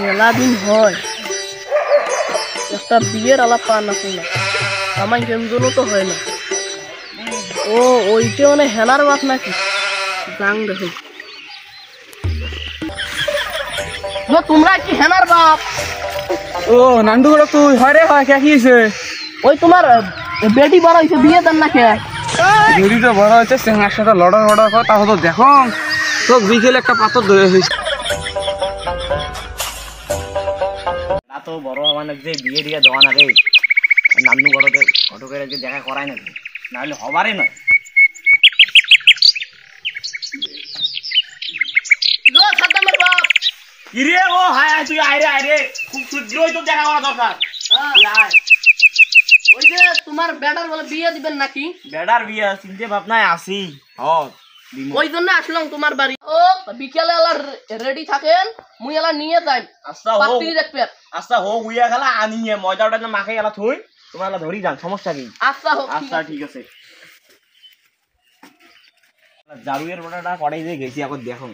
মেলা দিন হয় একটা বিয়ের আলাপ পান না শুনলাম আমার কেমন তো হয় না ও ওইটা মানে হেনার বাপ নাকি যাং দেখো তোমরা কি হেনার বাপ ও নান্ডু বড় তুই হয় রে হয় কে কি হইছে ওই তোমার বেটি বড় হইছে বিয়ে দেন না কে বেটি তো বড় হইছে সিংহার সাথে লড়ার কর তাও তো দেখো তো বিকেলে একটা পাথর ধরে হইছে না তো বড় মানে যে বিয়ে দিয়ে দেওয়া না রে নান্নু ঘটকের যে দেখা করায় না নাহলে হবারই নয় কিরে ও হায় তুই আয় খুব শীঘ্রই তো দেখা করা দরকার ওই যে তোমার বেটার বলে বিয়ে দিবেন নাকি বেটার বিয়ে চিন্তা ভাবনায় আসি ওই জন্য আসলাম তোমার বাড়ি ও বিকেলে এলা রেডি থাকেন মুই এলা নিয়ে যাই আচ্ছা পাত্রী দেখবে আচ্ছা হোক উইয়া গেলা আনিয়ে ময়দাটা না মাখে গেলা থই তোমার এলা ধরি যান সমস্যা কি আচ্ছা হোক আচ্ছা ঠিক আছে জারুয়ের বড়াটা কড়াই দিয়ে গেছি এখন দেখো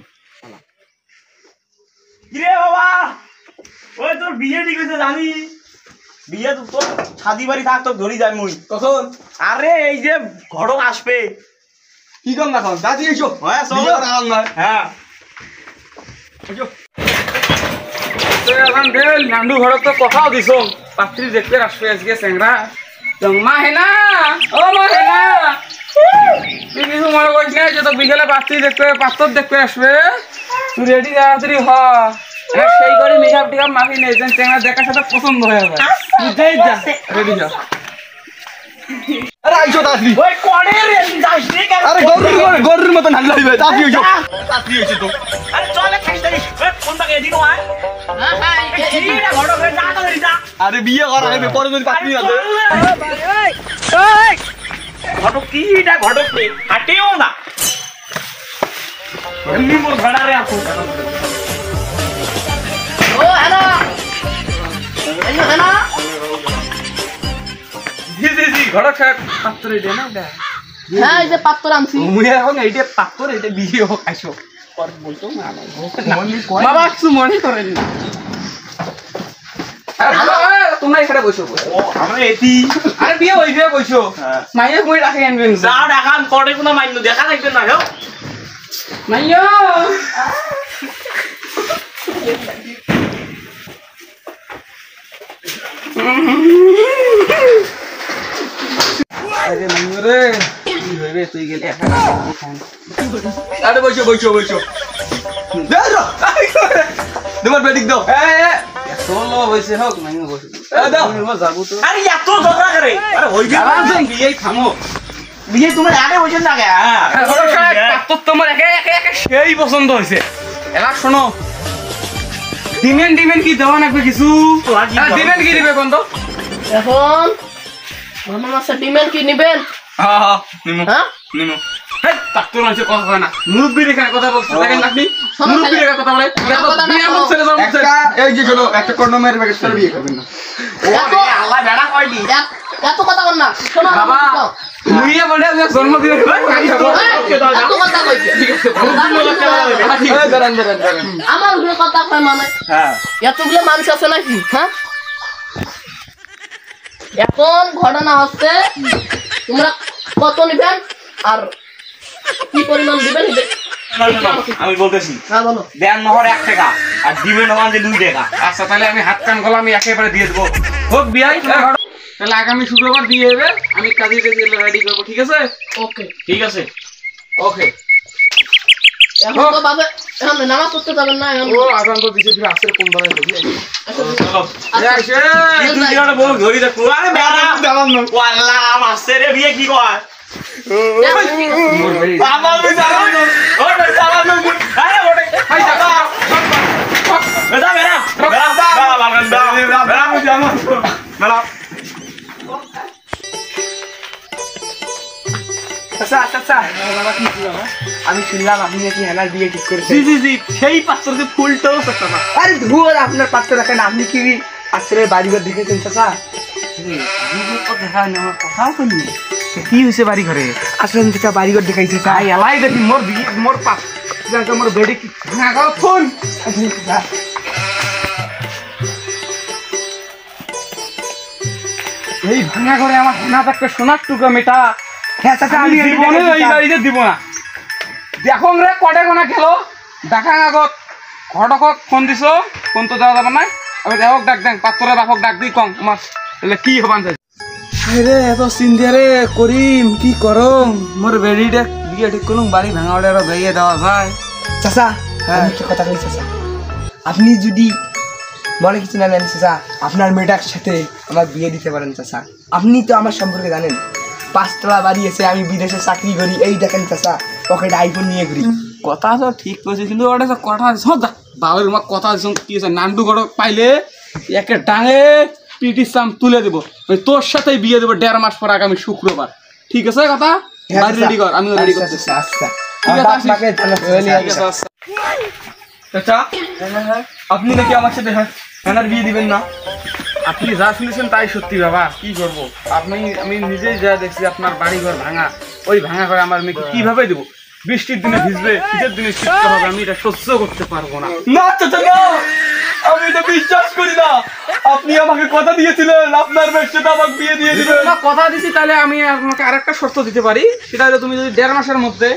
কিরে বাবা ওই তোর বিয়ে ঠিক হয়েছে জানি বিয়ে তো তোর ছাদি বাড়ি থাক তোর ধরি যাই মুই কখন আরে এই যে ঘটক আসবে কি কম না কম দাদি এসো হ্যাঁ চলো হ্যাঁ এখন বেল নান্ডু ঘরত তো কথাও দিছ পাত্রী দেখতে আসবে আজকে চেংরা মা হেনা ও মা হেনা তুই কিছু মনে করিস না যে তো বিকেলে পাত্রী দেখতে পাত্র দেখতে আসবে তুই রেডি তাড়াতাড়ি হ সেই করে মেকআপ টেকআপ মাখি নেই যেন চেংরা দেখার সাথে পছন্দ হয়ে যাবে বুঝতেই যা রেডি হ আরে আইছো তাড়াতাড়ি ওই কোড়ে রে যাস নি কেন আরে গরুর মতন হাল্লা হইবে তাড়াতাড়ি আইছো তাড়াতাড়ি আইছো তো আরে চলে খাইস তাই কোন টাকা এদিকে আয় হ্যাঁ এই না ঘটক রে যা তো ধরি যা আরে বিয়ে করা হবে পরে যদি পাত্রী আছে ঘটক কিটা ঘটক রে হাটেও না এমনি মোর ঘড়ারে আসো ও হেনা এই হেনা জি ঘরক সাহেব পাত্র দে না দে হ্যাঁ এই যে পাত্র আনছি মুই এখন এইটা পাত্র এইটা বিয়ে হোক আইসো পর বলতো না বাবা কিছু মনে করেন না তোমরা এখানে বসো ও আমরা এতি আরে বিয়ে হইবে বসো মাইয়ে কই রাখে আনবেন যা দেখান কোড়ে কোনো মাইন্য দেখা থাকবে না হেও মাইয়া আরে মাইন্য রে কি হইবে তুই গেলে আরে বসো দাও তোমার বেটিক দাও সোলো বসে হোক মাইন্য বসে দাও যাবো তো আরে এত ঝগড়া করে আরে হইবে আরামসে বিয়ে থামো বিয়ে তোমার আগে হইছেন না কে তোমার একে সেই পছন্দ হয়েছে এবার শোনো ডিমেন্ড কি দেওয়া লাগবে কিছু ডিমেন্ড কি দিবে কোন তো এখন মামা মাসে ডিমেন্ড কি নেবেন হ্যাঁ নিমো হ্যাঁ নিমো তাত্তর আছে কথা হয় না মুরব্বির এখানে কথা বলতে দেখেন আপনি মুরব্বির এখানে কথা বলে বিয়ে বলতে যাও একটা এই যে শোনো একটা কন্ডোমের প্যাকেট করে বিয়ে করবেন না আল্লাহ বেড়া কয়নি এত কথা বল না শোনো বাবা মুইয়ে বলে যে জন্মদিন এত কথা কইছে দাঁড়ান আমার উপরে কথা কয় মানে হ্যাঁ এতগুলো মানুষ আছে নাকি হ্যাঁ এখন ঘটনা হচ্ছে তোমরা কত নেবেন আর কি পরিমাণ দিবেন আমি বলতেছি হ্যাঁ বলো দেন নহর 1 টাকা আর দিবেন নহর যে 2 টাকা আচ্ছা তাহলে আমি হাত কান গলা আমি একেবারে দিয়ে দেবো হোক বিয়াই তাহলে আগামী শুক্রবার বিয়ে হবে আমি কাজে রেডি করবো ঠিক আছে ওকে ঠিক আছে ওকে এখন তো বাবা এখন নামাজ পড়তে যাবেন না এখন ও আগাম তো দিছে দিবে আসলে কোন ধরনের দেখি চলো আইছে এই দুই জনে বল ধরি দে আরে বেড়া দাঁড়ান না ও আল্লাহ মাসের বিয়ে কি কয় বাবা আমি জানাম না ও বেচারা না আরে ওরে হাই দাদা বেটা বেড়া বেড়া বেড়া আমি জানাম বেড়া আচ্ছা আমি শুনলাম আপনি নাকি হেনার বিয়ে ঠিক করেছেন জি সেই পাত্রকে ফুলটাও চাচা আরে ধুর আপনার পাত্র রাখেন আপনি কি পাত্রের বাড়িঘর দেখেছেন চাচা দেখা নেওয়ার কথাও শুনি কি হয়েছে বাড়ি ঘরে আসলেন চাচা বাড়িঘর দেখাইছে চাচা এলাই দেখি মোর বিয়ে মোর পাত্র মোর বেডে কি ফোন এই ভাঙা ঘরে আমার হেনা থাকবে সোনার টুকরো মেটা। হ্যাঁ চাচা আমি আমি জীবনে এই বাড়িতে দিব না। দেখো রে কটে কোনা খেলো দেখা আগত ঘটকক ফোন দিছো, ফোন তো দেওয়া যাবে না। আমি দেহক ডাক দেন, পাত্তরে বাপক ডাক দিই কম আমার তাহলে কি হবান চাই রে এত চিন্তা রে করিম কি করম। মোর বেড়িটা বিয়ে ঠিক করুম, বাড়ি ভাঙা ওটা আরো ভেঙে দেওয়া যায়। চাচা আমি একটা কথা বলি চাচা, আপনি যদি মনে কিছু না নেন চাচা, আপনার মেয়েটার সাথে আমার বিয়ে দিতে পারেন চাচা। আপনি তো আমার সম্পর্কে জানেন, 5 তলা বাড়ি আছে, আমি বিদেশে চাকরি করি, এই দেখেন চাচা পকেটে আইফোন নিয়ে ঘুরি। কথা তো ঠিক কইছে কিন্তু ওটা তো কথা সদা বাবার মা কথা কি আছে নান্ডু গড় পাইলে একে ডাঙে পিটির চাম তুলে দেবো। ওই তোর সাথেই বিয়ে দেবো 1.5 মাস পর আগামী শুক্রবার। ঠিক আছে কথা? বাড়ি রেডি কর, আমিও রেডি করছি। আচ্ছা ঠিক আছে আসিস। ঠিক আছে চাচা আপনি নাকি আমার সাথে হেনার বিয়ে দিবেন না? আপনি যা শুনেছেন তাই সত্যি বাবা, কি করবো। আমি নিজেই যা দেখছি আপনার বাড়ি ঘর ভাঙা, ওই ভাঙা ঘরে আমার মেয়েকে কিভাবে দেবো? বৃষ্টির দিনে ভিজবে, শীতের দিনে শীততে হবে, আমি এটা সহ্য করতে পারবো না। না চাচা না, আমি এটা বিশ্বাস করি না। আপনি আমাকে কথা দিয়েছিলেন আপনার মেয়ের সাথে আমাকে বিয়ে দিয়ে দিবেন। না কথা দিছি, তাহলে আমি আপনাকে আরেকটা শর্ত দিতে পারি। সেটা হলো তুমি যদি 1.5 মাসের মধ্যে,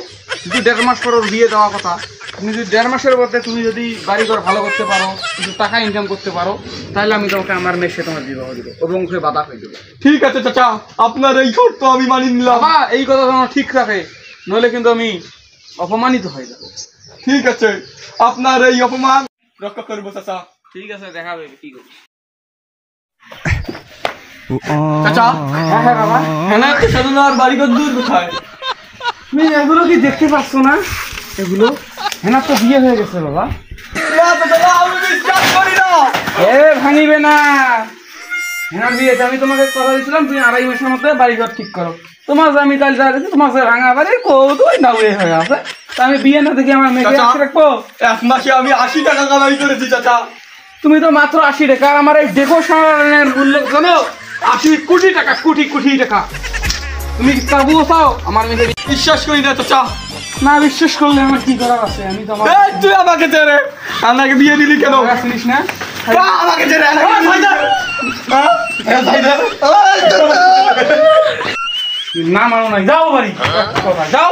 যদি 1.5 মাস পর ওর বিয়ে দেওয়া কথা, তুমি যদি 1.5 মাসের মধ্যে তুমি যদি বাড়ি ঘর ভালো করতে পারো, কিছু টাকা ইনকাম করতে পারো, তাহলে আমি তোমাকে আমার মেয়ের সাথে তোমার বিবাহ দিব, ওর মুখে বাধা হয়ে দেবো। ঠিক আছে চাচা, আপনার এই শর্ত আমি মানি নিলাম। বাবা এই কথা যেন ঠিক রাখে, নইলে কিন্তু আমি অপমানিত হয়ে যাবো। ঠিক আছে, আপনার এই অপমান রক্ষা করবো চাচা। ঠিক আছে, দেখা যাবে কি করি। চাচা হ্যাঁ হ্যাঁ বাবা, হেনা তো সাধনার বাড়িঘর দূর কোথায়? তুমি এগুলো কি দেখতে পাচ্ছ না? এগুলো হেনার তো বিয়ে হয়ে গেছে বাবা। না চাচা না, আমি বিশ্বাস করি না। এ ভাঙিবে না, হেনার বিয়েতে আমি তোমাকে কথা দিয়েছিলাম তুমি 2.5 মাসের মধ্যে বাড়িঘর ঠিক করো। তোমার যে আমি কাল যা দেখছি তোমার যে ভাঙা বাড়ি কৌতুই না হয়ে আছে, তা আমি বিয়ে না দেখি আমার মেয়েকে চাচা, রাখবো। 1 মাসে আমি 80 টাকা কামাই করেছি চাচা। তুমি তো মাত্র 80 টাকা, আর আমার এই ডেকোরেশনের মূল্য জানো 80 কোটি টাকা, কোটি কোটি টাকা। তুমি কি কাবু চাও আমার মেয়েকে? বিশ্বাস করি না চাচা। না বিশ্বাস করলে আমার কি করার আছে? আমি তো আমার এই তুই আমাকে ছেড়ে আমাকে বিয়ে দিলি কেন? চিনিস না? আমাকে ছেড়ে আমাকে বিয়ে দিলি কেন? হ্যাঁ? হ্যাঁ, ভাইজান। না মানো নাই, যাও বাড়ি যাও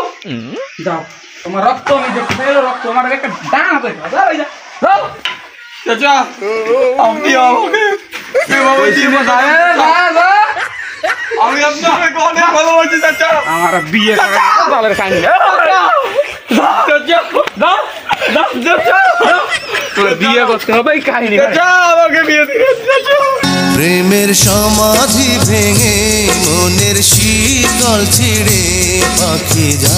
যাও। তোমার রক্ত আমি দেখতে চাই, রক্ত আমার একটা ডান হাতে যাও যাও। চাচা আপনি আমাকে এভাবে জীবন আমি আপনাকে অনেক ভালোবাসি চাচা। আমার বিয়ে করে দলের কাহিনী। চাচা তোর বিয়ে করতে হবে এই কাহিনী। চাচা আমাকে বিয়ে দিবেন চাচা। প্রেমের সমাধি ভেঙে মনের শীতল ছিঁড়ে পাখি যা